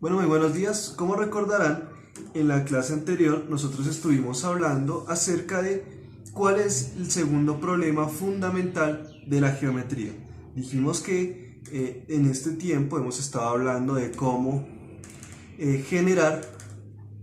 Bueno, muy buenos días. Como recordarán, en la clase anterior nosotros estuvimos hablando acerca de cuál es el segundo problema fundamental de la geometría. Dijimos que en este tiempo hemos estado hablando de cómo generar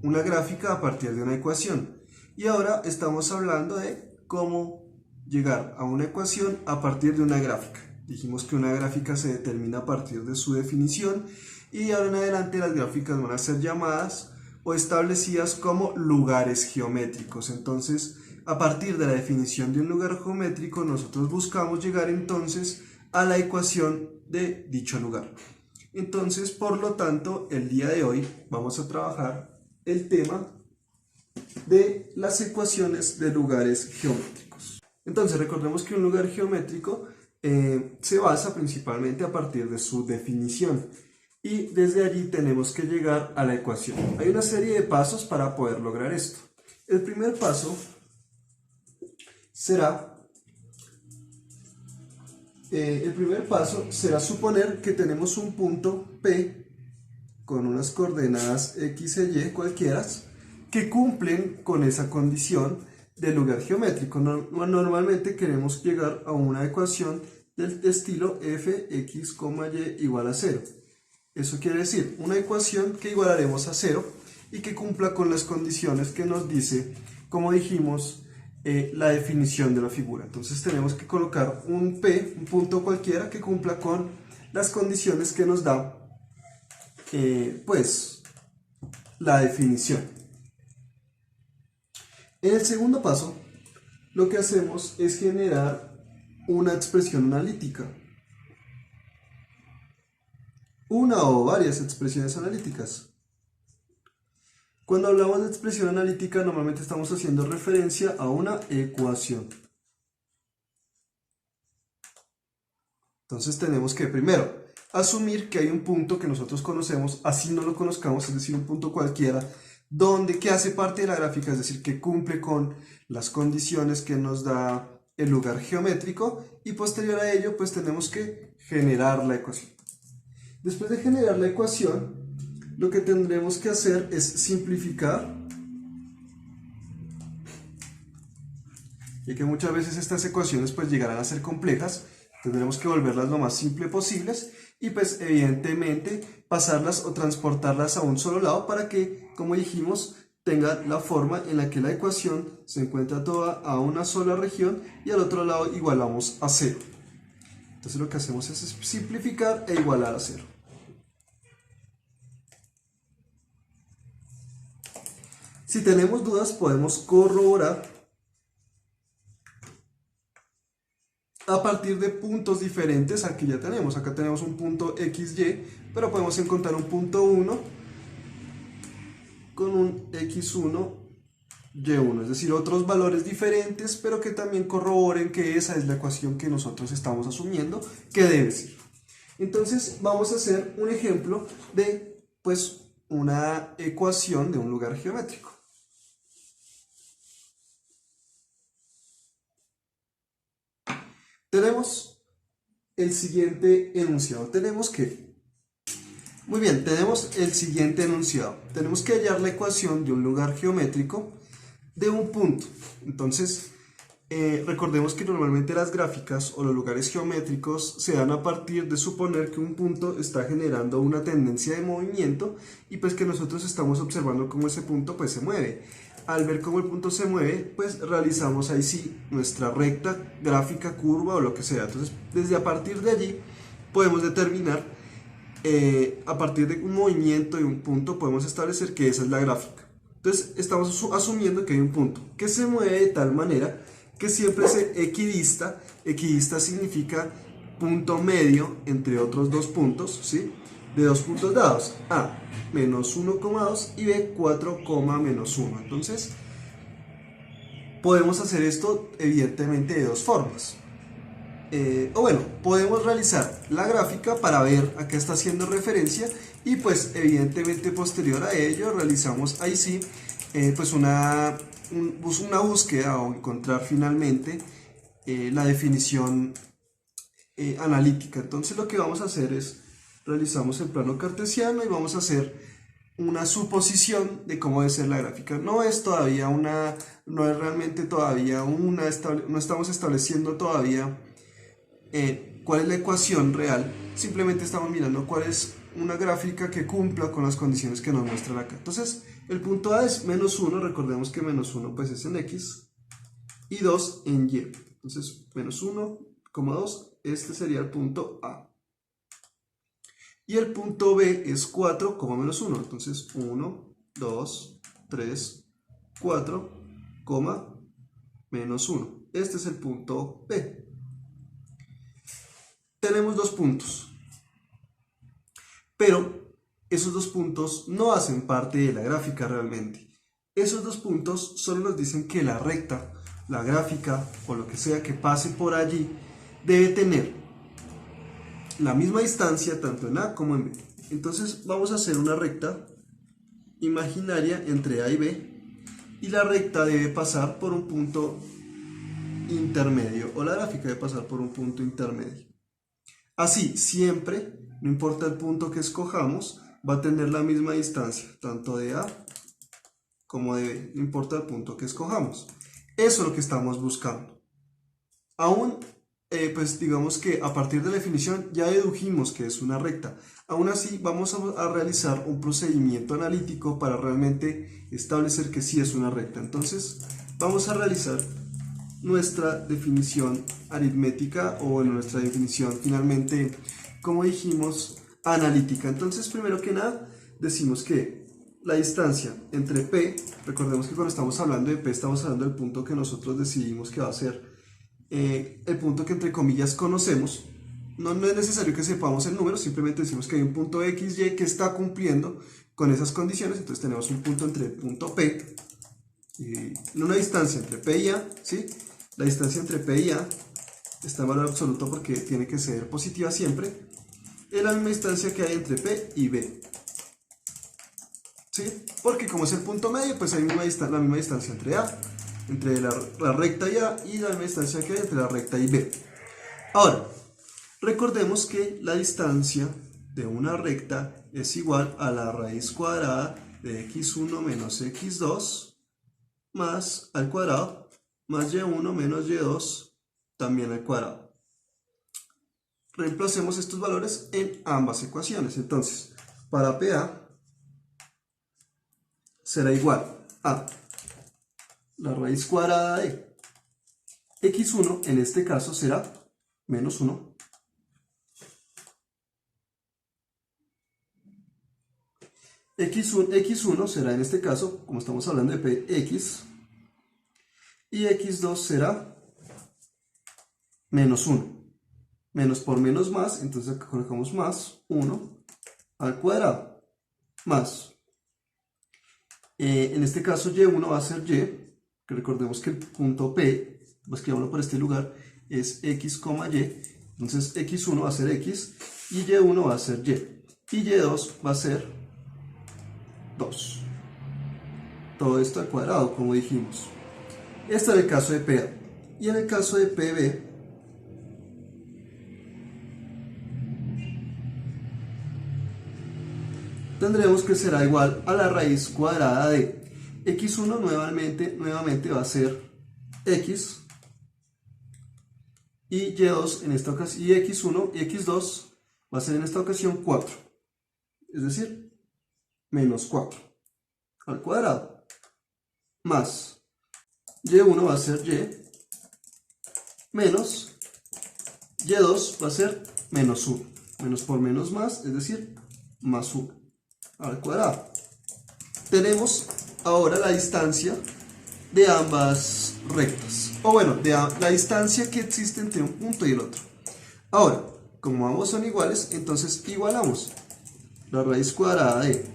una gráfica a partir de una ecuación. Y ahora estamos hablando de cómo llegar a una ecuación a partir de una gráfica. Dijimos que una gráfica se determina a partir de su definición y de ahora en adelante las gráficas van a ser llamadas o establecidas como lugares geométricos. Entonces, a partir de la definición de un lugar geométrico, nosotros buscamos llegar entonces a la ecuación de dicho lugar. Entonces, por lo tanto, el día de hoy vamos a trabajar el tema de las ecuaciones de lugares geométricos. Entonces, recordemos que un lugar geométrico se basa principalmente a partir de su definición y desde allí tenemos que llegar a la ecuación. Hay una serie de pasos para poder lograr esto. El primer paso será suponer que tenemos un punto P con unas coordenadas X e Y cualquiera que cumplen con esa condición del lugar geométrico. Normalmente queremos llegar a una ecuación del estilo fx, y igual a 0. Eso quiere decir una ecuación que igualaremos a 0 y que cumpla con las condiciones que nos dice, como dijimos, la definición de la figura. Entonces tenemos que colocar un P, un punto cualquiera que cumpla con las condiciones que nos da pues la definición. En el segundo paso, lo que hacemos es generar una expresión analítica. Una o varias expresiones analíticas. Cuando hablamos de expresión analítica, normalmente estamos haciendo referencia a una ecuación. Entonces tenemos que primero asumir que hay un punto que nosotros conocemos, así no lo conozcamos, es decir, un punto cualquiera, que hace parte de la gráfica, es decir, que cumple con las condiciones que nos da el lugar geométrico, y posterior a ello pues tenemos que generar la ecuación. Después de generar la ecuación, lo que tendremos que hacer es simplificar, y que muchas veces estas ecuaciones pues llegarán a ser complejas, tendremos que volverlas lo más simple posibles y pues evidentemente pasarlas o transportarlas a un solo lado para que, como dijimos, tenga la forma en la que la ecuación se encuentra toda a una sola región y al otro lado igualamos a 0. Entonces lo que hacemos es simplificar e igualar a 0. Si tenemos dudas podemos corroborar a partir de puntos diferentes al que ya tenemos. Acá tenemos un punto XY, pero podemos encontrar un punto 1 con un X1, Y1, es decir, otros valores diferentes, pero que también corroboren que esa es la ecuación que nosotros estamos asumiendo que debe ser. Entonces vamos a hacer un ejemplo de pues una ecuación de un lugar geométrico. Tenemos el siguiente enunciado. Tenemos el siguiente enunciado. Tenemos que hallar la ecuación de un lugar geométrico de un punto. Entonces, recordemos que normalmente las gráficas o los lugares geométricos se dan a partir de suponer que un punto está generando una tendencia de movimiento y pues que nosotros estamos observando cómo ese punto pues se mueve. Al ver cómo el punto se mueve, pues realizamos ahí sí nuestra recta, gráfica, curva o lo que sea. Entonces, desde a partir de allí podemos determinar, a partir de un movimiento de un punto, podemos establecer que esa es la gráfica. Entonces, estamos asumiendo que hay un punto que se mueve de tal manera que siempre se equidista. Equidista significa punto medio entre otros dos puntos, ¿sí? De dos puntos dados, A menos 1,2 y B 4, menos 1. Entonces, podemos hacer esto evidentemente de dos formas. Podemos realizar la gráfica para ver a qué está haciendo referencia y pues evidentemente posterior a ello realizamos ahí sí pues una búsqueda o encontrar finalmente la definición analítica. Entonces lo que vamos a hacer es realizamos el plano cartesiano y vamos a hacer una suposición de cómo debe ser la gráfica. No es todavía no es realmente todavía no estamos estableciendo todavía cuál es la ecuación real, simplemente estamos mirando cuál es una gráfica que cumpla con las condiciones que nos muestran acá. Entonces, el punto A es -1, recordemos que -1 pues es en X y 2 en Y. Entonces, -1,2, este sería el punto A. Y el punto B es 4, -1. Entonces 1, 2, 3, 4, -1. Este es el punto B. Tenemos dos puntos. Pero esos dos puntos no hacen parte de la gráfica realmente. Esos dos puntos solo nos dicen que la recta, la gráfica o lo que sea que pase por allí debe tener la misma distancia tanto en A como en B. Entonces vamos a hacer una recta imaginaria entre A y B y la recta debe pasar por un punto intermedio o la gráfica debe pasar por un punto intermedio. Así, siempre, no importa el punto que escojamos, va a tener la misma distancia tanto de A como de B, no importa el punto que escojamos. Eso es lo que estamos buscando. Aún pues digamos que a partir de la definición ya dedujimos que es una recta. Aún así vamos a realizar un procedimiento analítico para realmente establecer que sí es una recta. Entonces vamos a realizar nuestra definición aritmética o nuestra definición finalmente, como dijimos, analítica. Entonces primero que nada decimos que la distancia entre P, recordemos que cuando estamos hablando de P estamos hablando del punto que nosotros decidimos que va a ser el punto que entre comillas conocemos. No es necesario que sepamos el número, simplemente decimos que hay un punto X, Y que está cumpliendo con esas condiciones. Entonces tenemos un punto entre el punto P y una distancia entre P y A, ¿sí? La distancia entre P y A está en valor absoluto porque tiene que ser positiva siempre. Es la misma distancia que hay entre P y B, ¿sí? Porque como es el punto medio, pues hay la misma distancia entre A, entre la recta y A, y la misma distancia que hay entre la recta y B. Ahora, recordemos que la distancia de una recta es igual a la raíz cuadrada de x1 menos x2 más al cuadrado más y1 menos y2 también al cuadrado. Reemplacemos estos valores en ambas ecuaciones. Entonces, para PA será igual a la raíz cuadrada de x1, en este caso será menos 1, x1 será en este caso, como estamos hablando de px, y x2 será menos 1. Menos por menos más, entonces acá colocamos más 1 al cuadrado, más, en este caso y1 va a ser y, que recordemos que el punto P, pues escribámoslo por este lugar, es x, y, entonces x1 va a ser x y y1 va a ser y y2 va a ser 2. Todo esto al cuadrado, como dijimos. Este es el caso de PA. Y en el caso de PB, tendremos que será igual a la raíz cuadrada de x1 nuevamente va a ser x y y2 en esta ocasión, y x1 y x2 va a ser en esta ocasión 4, es decir, menos 4 al cuadrado, más y1 va a ser y, menos y2 va a ser menos 1, menos por menos más, es decir, más 1 al cuadrado. Tenemos ahora la distancia de ambas rectas, o bueno, de la distancia que existe entre un punto y el otro. Ahora, como ambos son iguales, entonces igualamos la raíz cuadrada de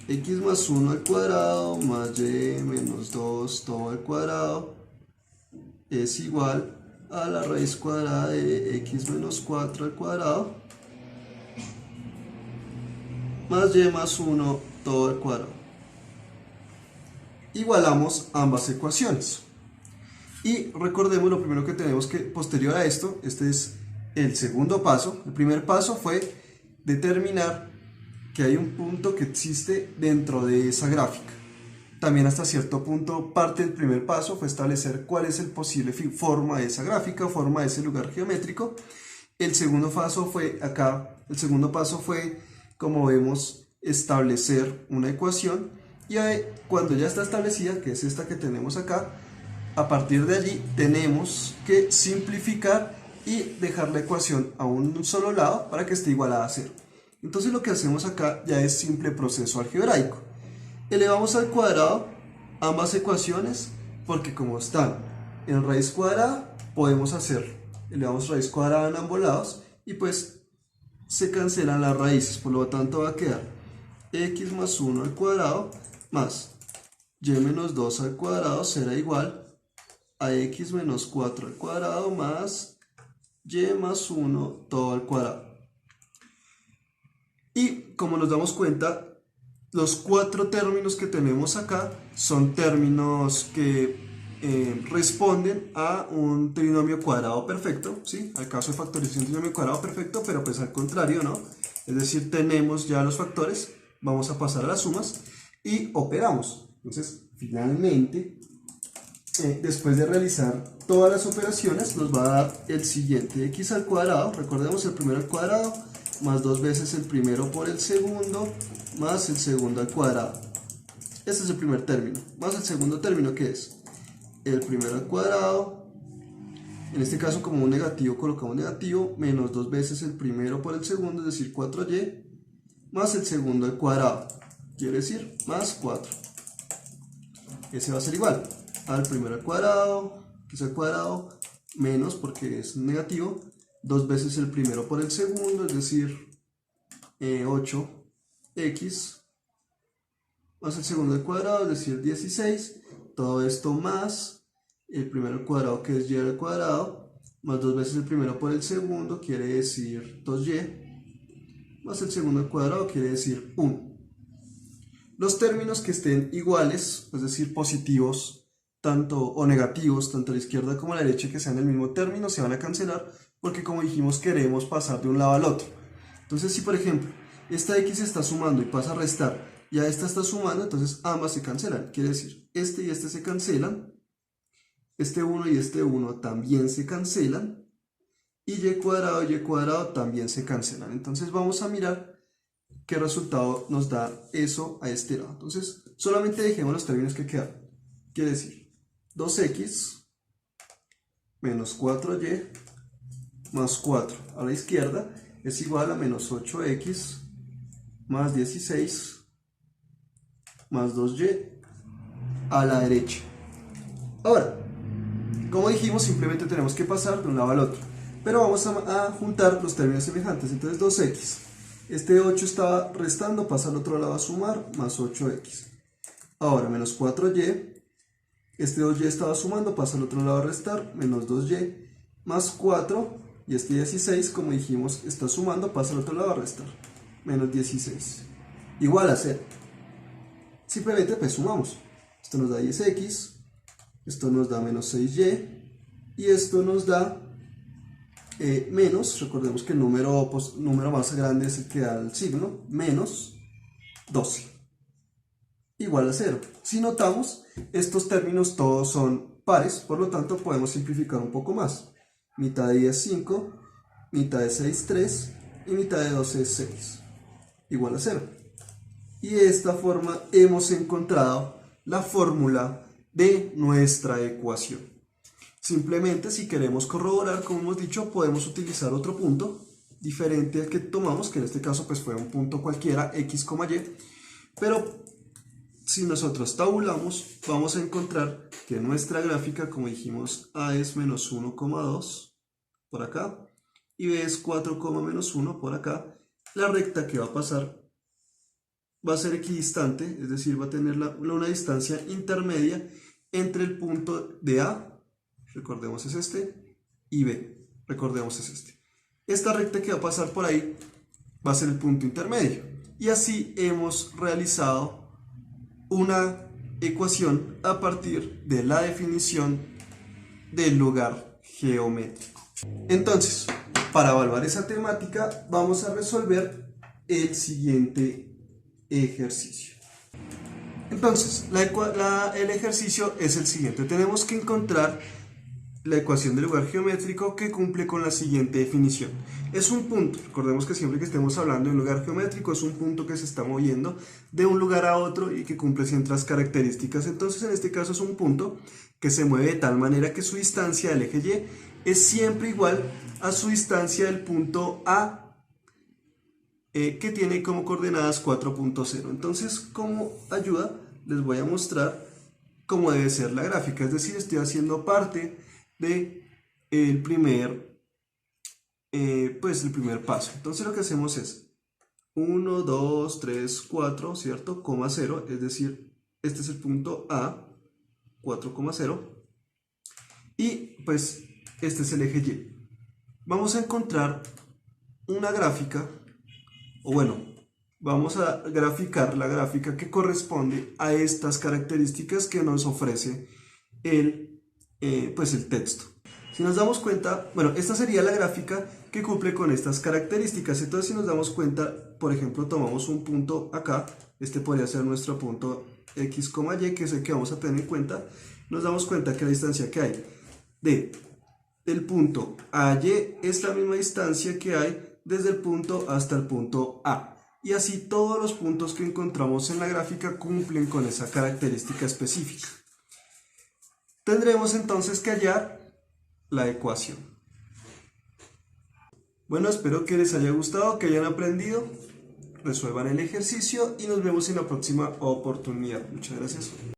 x más 1 al cuadrado más y menos 2 todo al cuadrado es igual a la raíz cuadrada de x menos 4 al cuadrado más y más 1 todo al cuadrado. Igualamos ambas ecuaciones. Y recordemos lo primero que tenemos que, posterior a esto, este es el segundo paso. El primer paso fue determinar que hay un punto que existe dentro de esa gráfica. También hasta cierto punto parte del primer paso fue establecer cuál es el posible forma de esa gráfica, forma de ese lugar geométrico. El segundo paso fue como vemos, establecer una ecuación, y cuando ya está establecida, que es esta que tenemos acá, a partir de allí tenemos que simplificar y dejar la ecuación a un solo lado para que esté igualada a 0. Entonces lo que hacemos acá ya es simple proceso algebraico. Elevamos al cuadrado ambas ecuaciones porque como están en raíz cuadrada podemos hacerlo. Elevamos raíz cuadrada en ambos lados y pues se cancelan las raíces, por lo tanto va a quedar x más 1 al cuadrado más y menos 2 al cuadrado será igual a x menos 4 al cuadrado más y más 1 todo al cuadrado. Y como nos damos cuenta, los 4 términos que tenemos acá son términos que responden a un trinomio cuadrado perfecto, ¿sí? Al caso de factorización trinomio cuadrado perfecto, pero pues al contrario, ¿no? Es decir, tenemos ya los factores, vamos a pasar a las sumas y operamos. Entonces, finalmente, después de realizar todas las operaciones, nos va a dar el siguiente: x al cuadrado, recordemos el primero al cuadrado, más 2 veces el primero por el segundo, más el segundo al cuadrado. Este es el primer término, más el segundo término, que es el primero al cuadrado, en este caso como un negativo colocamos negativo, menos 2 veces el primero por el segundo, es decir 4y, más el segundo al cuadrado, quiere decir más 4. Ese va a ser igual al primero al cuadrado, que es el cuadrado, menos, porque es negativo, 2 veces el primero por el segundo, es decir 8x, más el segundo al cuadrado, es decir 16, todo esto más el primero al cuadrado, que es y al cuadrado, más 2 veces el primero por el segundo, quiere decir 2y, más el segundo al cuadrado, quiere decir 1. Los términos que estén iguales, es decir positivos o negativos, tanto a la izquierda como a la derecha, que sean el mismo término, se van a cancelar, porque como dijimos queremos pasar de un lado al otro. Entonces si por ejemplo esta x está sumando y pasa a restar, y a esta está sumando, entonces ambas se cancelan, quiere decir este y este se cancelan, este 1 y este 1 también se cancelan, y y cuadrado también se cancelan. Entonces vamos a mirar qué resultado nos da eso a este lado. Entonces solamente dejemos los términos que quedan, quiere decir 2x menos 4y más 4 a la izquierda es igual a menos 8x más 16 más 2y a la derecha. Ahora, como dijimos, simplemente tenemos que pasar de un lado al otro, pero vamos a juntar los términos semejantes. Entonces 2x, este 8 estaba restando, pasa al otro lado a sumar, más 8x. Ahora menos 4y, este 2y estaba sumando, pasa al otro lado a restar, menos 2y, más 4, y este 16, como dijimos, está sumando, pasa al otro lado a restar, menos 16, igual a 0. Simplemente pues sumamos. Esto nos da 10x, esto nos da menos 6y, y esto nos da menos, recordemos que el número más grande es el que da el signo, menos 12, igual a 0. Si notamos, estos términos todos son pares, por lo tanto podemos simplificar un poco más. Mitad de 10 es 5, mitad de 6 es 3, y mitad de 12 es 6, igual a 0. Y de esta forma hemos encontrado la fórmula de nuestra ecuación. Simplemente, si queremos corroborar, como hemos dicho, podemos utilizar otro punto diferente al que tomamos, que en este caso pues fue un punto cualquiera, x, y, pero si nosotros tabulamos, vamos a encontrar que nuestra gráfica, como dijimos, a es menos 1,2 por acá y b es 4, menos 1 por acá. La recta que va a pasar va a ser equidistante, es decir, va a tener una distancia intermedia entre el punto de A, recordemos es este, y B, recordemos es este. Esta recta que va a pasar por ahí va a ser el punto intermedio. Y así hemos realizado una ecuación a partir de la definición del lugar geométrico. Entonces, para evaluar esa temática, vamos a resolver el siguiente ejercicio. Entonces, el ejercicio es el siguiente. Tenemos que encontrar la ecuación del lugar geométrico que cumple con la siguiente definición. Es un punto. Recordemos que siempre que estemos hablando de un lugar geométrico es un punto que se está moviendo de un lugar a otro y que cumple ciertas características. Entonces, en este caso es un punto que se mueve de tal manera que su distancia del eje Y es siempre igual a su distancia del punto A, que tiene como coordenadas 4.0. Entonces, como ayuda, les voy a mostrar cómo debe ser la gráfica. Es decir, estoy haciendo parte de el primer paso. Entonces lo que hacemos es 1, 2, 3, 4, ¿cierto? Coma 0, es decir, este es el punto A, 4,0, y pues este es el eje Y. Vamos a encontrar una gráfica, o bueno, vamos a graficar la gráfica que corresponde a estas características que nos ofrece el texto. Si nos damos cuenta, bueno, esta sería la gráfica que cumple con estas características. Entonces, si nos damos cuenta, por ejemplo, tomamos un punto acá, este podría ser nuestro punto X, Y, que es el que vamos a tener en cuenta. Nos damos cuenta que la distancia que hay del punto a Y es la misma distancia que hay desde el punto hasta el punto A. Y así todos los puntos que encontramos en la gráfica cumplen con esa característica específica. Tendremos entonces que hallar la ecuación. Bueno, espero que les haya gustado, que hayan aprendido, resuelvan el ejercicio y nos vemos en la próxima oportunidad. Muchas gracias.